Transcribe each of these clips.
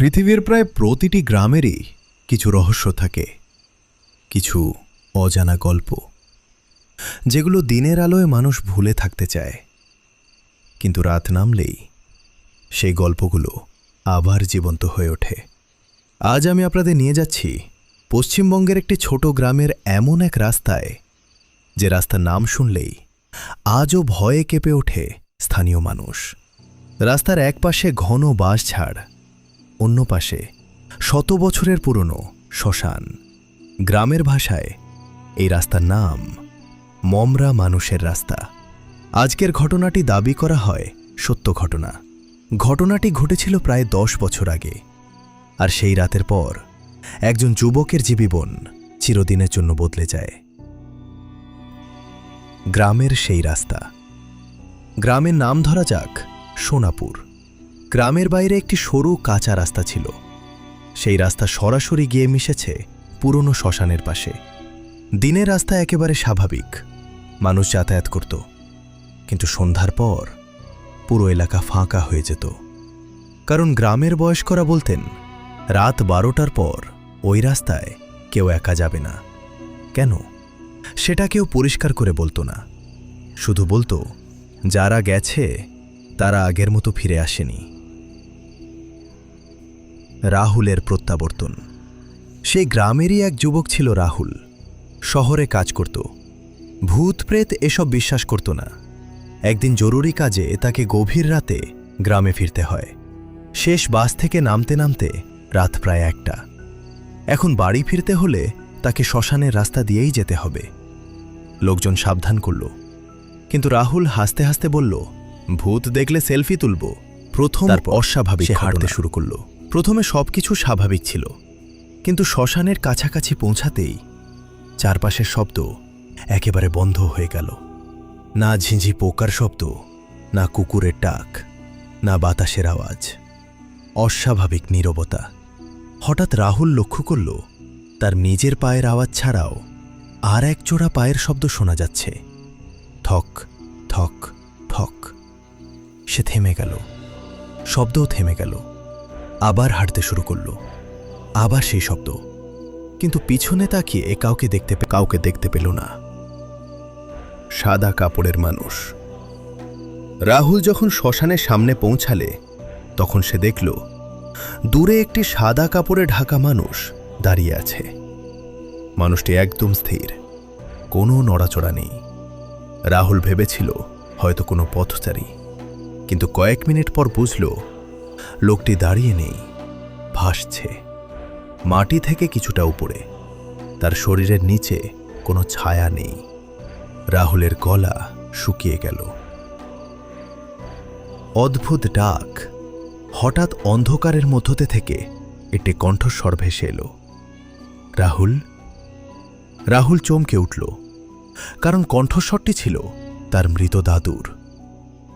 পৃথিবীর প্রায় প্রতিটি গ্রামেরই কিছু রহস্য থাকে, কিছু অজানা গল্প, যেগুলো দিনের আলোয় মানুষ ভুলে থাকতে চায়, কিন্তু রাত নামলেই সেই গল্পগুলো আবার জীবন্ত হয়ে ওঠে। আজ আমি আপনাদের নিয়ে যাচ্ছি পশ্চিমবঙ্গের একটি ছোট গ্রামের এমন এক রাস্তায়, যে রাস্তার নাম শুনলেই আজও ভয়ে কেঁপে ওঠে স্থানীয় মানুষ। রাস্তার এক পাশে ঘন বাঁশঝাড়, অন্য পাশে শত বছরের পুরনো শ্মশান। গ্রামের ভাষায় এই রাস্তার নাম মমরা মানুষের রাস্তা। আজকের ঘটনাটি দাবি করা হয় সত্য ঘটনা। ঘটনাটি ঘটেছিল প্রায় 10 বছর আগে, আর সেই রাতের পর একজন যুবকের জীবন চিরদিনের জন্য বদলে যায়। গ্রামের সেই রাস্তা। গ্রামের নাম ধরা যাক সোনাপুর। গ্রামের বাইরে একটি সরু কাঁচা রাস্তা ছিল। সেই রাস্তা সরাসরি গিয়ে মিশেছে পুরনো শ্মশানের পাশে। দিনের রাস্তা একেবারে স্বাভাবিক, মানুষ যাতায়াত করত, কিন্তু সন্ধ্যার পর পুরো এলাকা ফাঁকা হয়ে যেত। কারণ গ্রামের বয়স্করা বলতেন, রাত 12টার পর ওই রাস্তায় কেউ একা যাবে না। কেন সেটা কেউ পরিষ্কার করে বলতো না, শুধু বলতো যারা গেছে তারা আগের মতো ফিরে আসেনি। রাহুলের প্রত্যাবর্তন। সেই গ্রামেরই এক যুবক ছিল রাহুল। শহরে কাজ করত, ভূত প্রেত এসব বিশ্বাস করত না। একদিন জরুরি কাজে তাকে গভীর রাতে গ্রামে ফিরতে হয়। শেষ বাস থেকে নামতে নামতে রাত প্রায় 1টা। এখন বাড়ি ফিরতে হলে তাকে শ্মশানের রাস্তা দিয়েই যেতে হবে। লোকজন সাবধান করল, কিন্তু রাহুল হাসতে হাসতে বলল, ভূত দেখলে সেলফি তুলব। প্রথম অস্বাভাবিক হাঁটতে শুরু করল। প্রথমে সবকিছু স্বাভাবিক ছিল, কিন্তু শ্মশানের কাছাকাছি পৌঁছাতেই চারপাশের শব্দ একেবারে বন্ধ হয়ে গেল। না ঝিঁঝি পোকার শব্দ, না কুকুরের ডাক, না বাতাসের আওয়াজ। অস্বাভাবিক নীরবতা। হঠাৎ রাহুল লক্ষ্য করল, তার নিজের পায়ের আওয়াজ ছাড়াও আর এক জোড়া পায়ের শব্দ শোনা যাচ্ছে। থক থক থক। সে থেমে গেল, শব্দও থেমে গেল। আবার হাঁটতে শুরু করল, আবার সেই শব্দ, কিন্তু পিছনে তাকিয়ে কাউকে দেখতে পেল না। সাদা কাপড়ের মানুষ। রাহুল যখন শ্মশানের সামনে পৌঁছালে, তখন সে দেখল দূরে একটি সাদা কাপড়ে ঢাকা মানুষ দাঁড়িয়ে আছে। মানুষটি একদম স্থির, কোনো নড়াচড়া নেই। রাহুল ভেবেছিল হয়তো কোনো পথচারী, কিন্তু কয়েক মিনিট পর বুঝল লোকটি দাঁড়িয়ে নেই, ভাসছে মাটি থেকে কিছুটা উপরে। তার শরীরের নিচে কোনো ছায়া নেই। রাহুলের গলা শুকিয়ে গেল। অদ্ভুত ডাক। হঠাৎ অন্ধকারের মধ্যে থেকে একটি কণ্ঠস্বর ভেসে এলো, রাহুল। রাহুল চমকে উঠল, কারণ কণ্ঠস্বরটি ছিল তার মৃত দাদুর,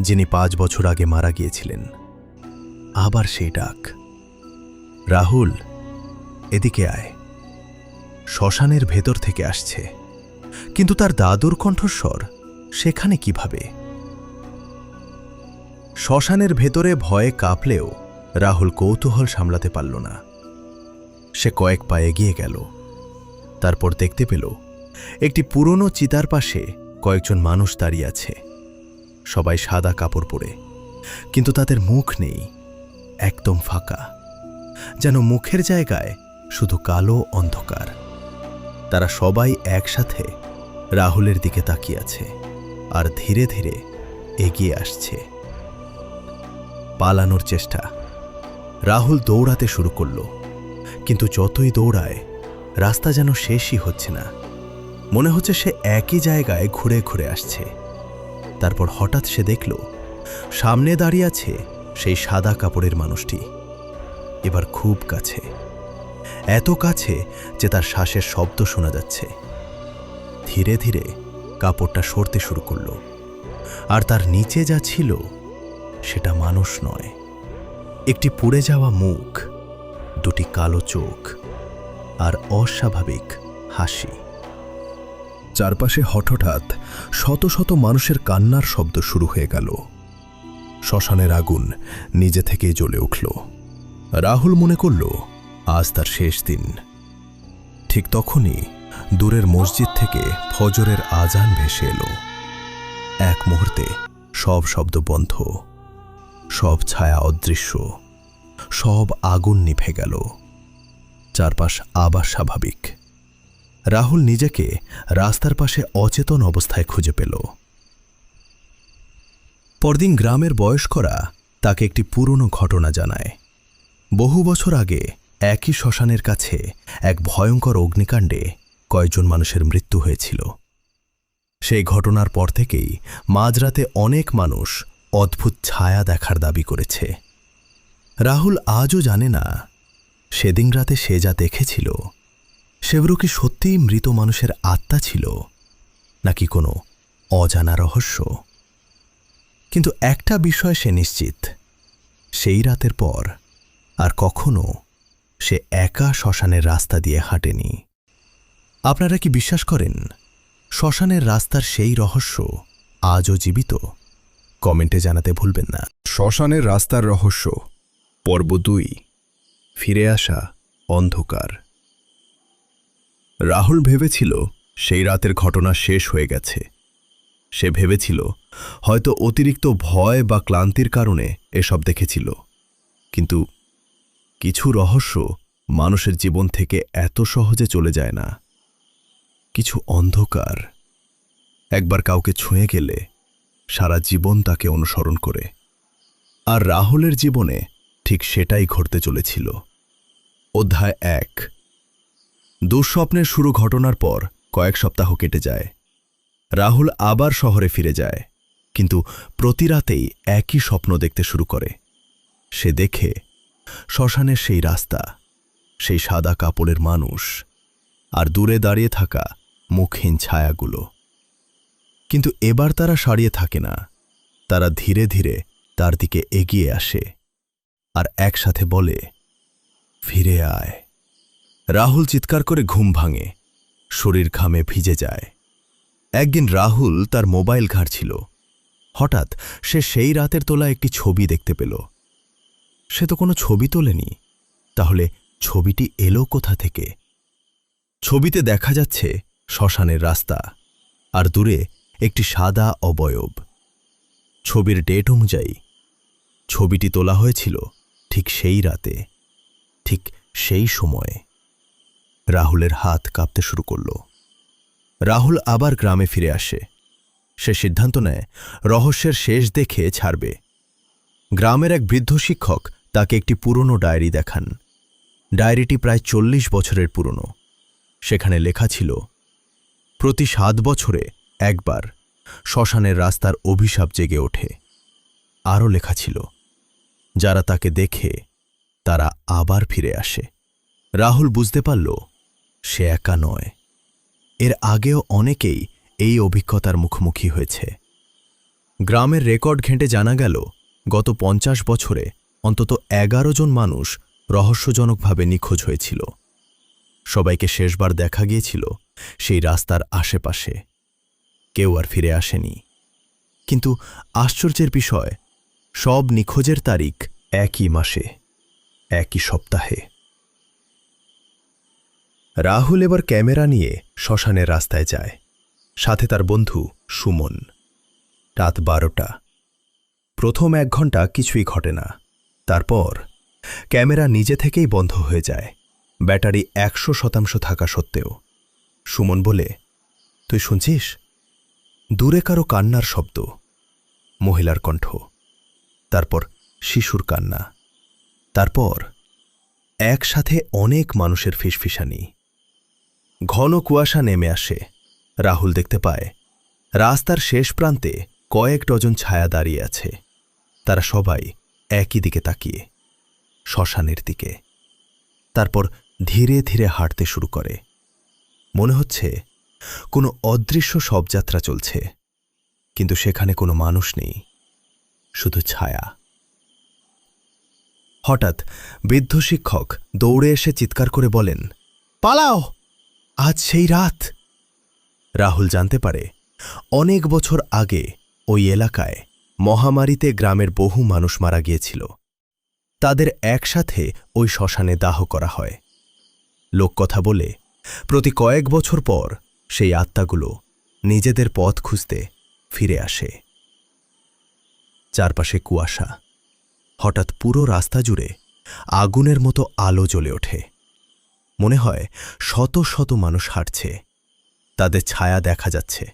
যিনি 5 বছর আগে মারা গিয়েছিলেন। আবার সেই ডাক, রাহুল এদিকে আয়। শ্মশানের ভেতর থেকে আসছে, কিন্তু তার দাদুর কণ্ঠস্বর সেখানে কিভাবে? শ্মশানের ভেতরে ভয়ে কাঁপলেও রাহুল কৌতূহল সামলাতে পারল না। সে কয়েক পা এগিয়ে গেল। তারপর দেখতে পেল একটি পুরনো চিতার পাশে কয়েকজন মানুষ দাঁড়িয়ে আছে। সবাই সাদা কাপড় পরে, কিন্তু তাদের মুখ নেই, একদম ফাঁকা, যেন মুখের জায়গায় শুধু কালো অন্ধকার। তারা সবাই একসাথে রাহুলের দিকে তাকিয়ে আছে, আর ধীরে ধীরে এগিয়ে আসছে। পালানোর চেষ্টা। রাহুল দৌড়াতে শুরু করল, কিন্তু যতই দৌড়ায় রাস্তা যেন শেষই হচ্ছে না। মনে হচ্ছে সে একই জায়গায় ঘুরে ঘুরে আসছে। তারপর হঠাৎ সে দেখল সামনে দাঁড়িয়ে আছে সেই সাদা কাপড়ের মানুষটি। এবার খুব কাছে, এত কাছে যে তার শ্বাসের শব্দ শোনা যাচ্ছে। ধীরে ধীরে কাপড়টা সরতে শুরু করল, আর তার নিচে যা ছিল সেটা মানুষ নয়, একটি পুড়ে যাওয়া মুখ, দুটি কালো চোখ, আর অস্বাভাবিক হাসি। চারপাশে হঠাৎ শত শত মানুষের কান্নার শব্দ শুরু হয়ে গেল। শ্মশানের আগুন নিজে থেকেই জ্বলে উঠল। রাহুল মনে করল আজ তার শেষ দিন। ঠিক তখনই দূরের মসজিদ থেকে ফজরের আজান ভেসে এলো। এক মুহূর্তে সব শব্দ বন্ধ, সব ছায়া অদৃশ্য, সব আগুন নিভে গেল। চারপাশ আবার স্বাভাবিক। রাহুল নিজেকে রাস্তার পাশে অচেতন অবস্থায় খুঁজে পেল। পরদিন গ্রামের বয়স্করা তাকে একটি পুরনো ঘটনা জানায়। বহু বছর আগে একই শ্মশানের কাছে এক ভয়ঙ্কর অগ্নিকাণ্ডে কয়েকজন মানুষের মৃত্যু হয়েছিল। সেই ঘটনার পর থেকেই মাঝরাতে অনেক মানুষ অদ্ভুত ছায়া দেখার দাবি করেছে। রাহুল আজও জানে না সেদিন রাতে সে যা দেখেছিল সেগুলো কি সত্যিই মৃত মানুষের আত্মা ছিল নাকি কোনো অজানা রহস্য। কিন্তু একটা বিষয় সে নিশ্চিত, সেই রাতের পর আর কখনো সে একা শ্মশানের রাস্তা দিয়ে হাঁটেনি। আপনারা কি বিশ্বাস করেন শ্মশানের রাস্তার সেই রহস্য আজও জীবিত? কমেন্টে জানাতে ভুলবেন না। শ্মশানের রাস্তার রহস্য পর্ব 2, ফিরে আসা অন্ধকার। রাহুল ভেবেছিল সেই রাতের ঘটনা শেষ হয়ে গেছে। সে ভেবেছিল হয়তো অতিরিক্ত ভয় বা ক্লান্তির কারণে এসব দেখেছিল। কিন্তু কিছু রহস্য মানুষের জীবন থেকে এত সহজে চলে যায় না। কিছু অন্ধকার একবার কাউকে ছুঁয়ে গেলে সারা জীবন তাকে অনুসরণ করে। আর রাহুলের জীবনে ঠিক সেটাই ঘটতে চলেছিল। অধ্যায় 1। দুঃস্বপ্নের শুরু ঘটনার পর কয়েক সপ্তাহ কেটে যায়। রাহুল আবার শহরে ফিরে যায়, কিন্তু প্রতি রাতেই একই স্বপ্ন দেখতে শুরু করে। সে দেখে শ্মশানের সেই রাস্তা, সেই সাদা কাপড়ের মানুষ, আর দূরে দাঁড়িয়ে থাকা মুখহীন ছায়াগুলো। কিন্তু এবার তারা সারিয়ে থাকে না, তারা ধীরে ধীরে তার দিকে এগিয়ে আসে আর একসাথে বলে, ফিরে আয়। রাহুল চিৎকার করে ঘুম ভাঙে, শরীর ঘামে ভিজে যায়। একদিন রাহুল তার মোবাইল ঘাঁটছিল। হঠাৎ সে সেই রাতের তোলা একটি ছবি দেখতে পেল। সে তো কোনো ছবি তোলেনি, তাহলে ছবিটি এলো কোথা থেকে? ছবিতে দেখা যাচ্ছে শ্মশানের রাস্তা, আর দূরে একটি সাদা অবয়ব। ছবির ডেট অনুযায়ী ছবিটি তোলা হয়েছিল ঠিক সেই রাতে, ঠিক সেই সময়ে। রাহুলের হাত কাঁপতে শুরু করল। রাহুল আবার গ্রামে ফিরে আসে। সে সিদ্ধান্ত নেয় রহস্যের শেষ দেখে ছাড়বে। গ্রামের এক বৃদ্ধ শিক্ষক তাকে একটি পুরনো ডায়েরি দেখান। ডায়েরিটি প্রায় 40 বছরের পুরনো। সেখানে লেখা ছিল, প্রতি 7 বছরে একবার শ্মশানের রাস্তার অভিশাপ জেগে ওঠে। আরও লেখা ছিল, যারা তাকে দেখে তারা আবার ফিরে আসে। রাহুল বুঝতে পারল সে একা নয়। এর আগেও অনেকেই এই অভিজ্ঞতার মুখোমুখি হয়েছে। গ্রামের রেকর্ড ঘেঁটে জানা গেল গত 50 বছরে অন্তত 11 জন মানুষ রহস্যজনকভাবে নিখোঁজ হয়েছিল। সবাইকে শেষবার দেখা গিয়েছিল সেই রাস্তার আশেপাশে। কেউ আর ফিরে আসেনি। কিন্তু আশ্চর্যের বিষয়, সব নিখোঁজের তারিখ একই মাসে, একই সপ্তাহে। রাহুল এবার ক্যামেরা নিয়ে শ্মশানের রাস্তায় যায়, সাথে তার বন্ধু সুমন। রাত 12টা। প্রথম 1 ঘন্টা কিছুই ঘটে না। তারপর ক্যামেরা নিজে থেকেই বন্ধ হয়ে যায়, ব্যাটারি 100% থাকা সত্ত্বেও। সুমন বলে, তুই শুনছিস? দূরে কারো কান্নার শব্দ, মহিলার কণ্ঠ, তারপর শিশুর কান্না, তারপর একসাথে অনেক মানুষের ফিসফিসানি। ঘন কুয়াশা নেমে আসে। রাহুল দেখতে পায় রাস্তার শেষ প্রান্তে কয়েক ডজন ছায়া দাঁড়িয়ে আছে। তারা সবাই একই দিকে তাকিয়ে, শ্মশানের দিকে। তারপর ধীরে ধীরে হাঁটতে শুরু করে। মনে হচ্ছে কোনো অদৃশ্য শবযাত্রা চলছে, কিন্তু সেখানে কোনো মানুষ নেই, শুধু ছায়া। হঠাৎ বৃদ্ধ শিক্ষক দৌড়ে এসে চিৎকার করে বলেন, পালাও, আজ সেই রাত। রাহুল জানতে পারে অনেক বছর আগে ওই এলাকায় মহামারীতে গ্রামের বহু মানুষ মারা গিয়েছিল। তাদের একসাথে ওই শ্মশানে দাহ করা হয়। লোককথা বলে প্রতি কয়েক বছর পর সেই আত্মাগুলো নিজেদের পথ খুঁজতে ফিরে আসে। চারপাশে কুয়াশা। হঠাৎ পুরো রাস্তা জুড়ে আগুনের মতো আলো জ্বলে ওঠে। মনে হয় শত শত মানুষ হাঁটছে, তাদের ছায়া দেখা যাচ্ছে,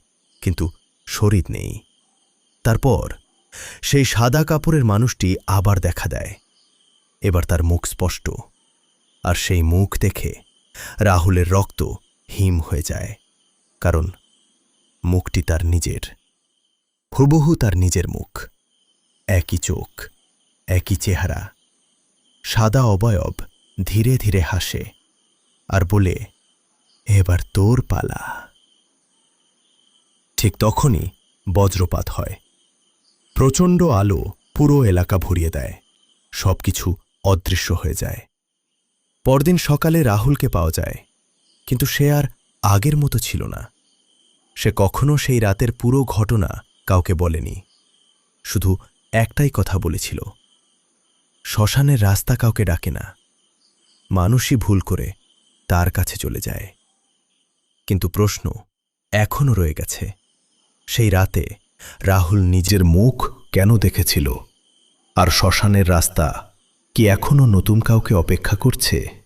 কিন্তু শরীর নেই। তারপর সেই সাদা কাপড়ের মানুষটি আবার দেখা দেয়। এবার তার মুখ স্পষ্ট, আর সেই মুখ দেখে রাহুলের রক্ত হিম হয়ে যায়। কারণ মুখটি তার নিজের, হুবহু তার নিজের মুখ। একই চোখ, একই চেহারা। সাদা অবয়ব ধীরে ধীরে হাসে আর বলে, এবার তোর পালা। ঠিক তখনই বজ্রপাত হয়। প্রচণ্ড আলো পুরো এলাকা ভরিয়ে দেয়। সবকিছু অদৃশ্য হয়ে যায়। পরদিন সকালে রাহুলকে পাওয়া যায়, কিন্তু সে আর আগের মতো ছিল না। সে কখনো সেই রাতের পুরো ঘটনা কাউকে বলেনি। শুধু একটাই কথা বলেছিল, শ্মশানের রাস্তা কাউকে ডাকে না, মানুষই ভুল করে তার কাছে চলে যায়। কিন্তু প্রশ্ন এখনও রয়ে গেছে, সেই রাতে রাহুল নিজের মুখ কেন দেখেছিল? আর শ্মশানের রাস্তা কি এখনও নতুন কাউকে অপেক্ষা করছে?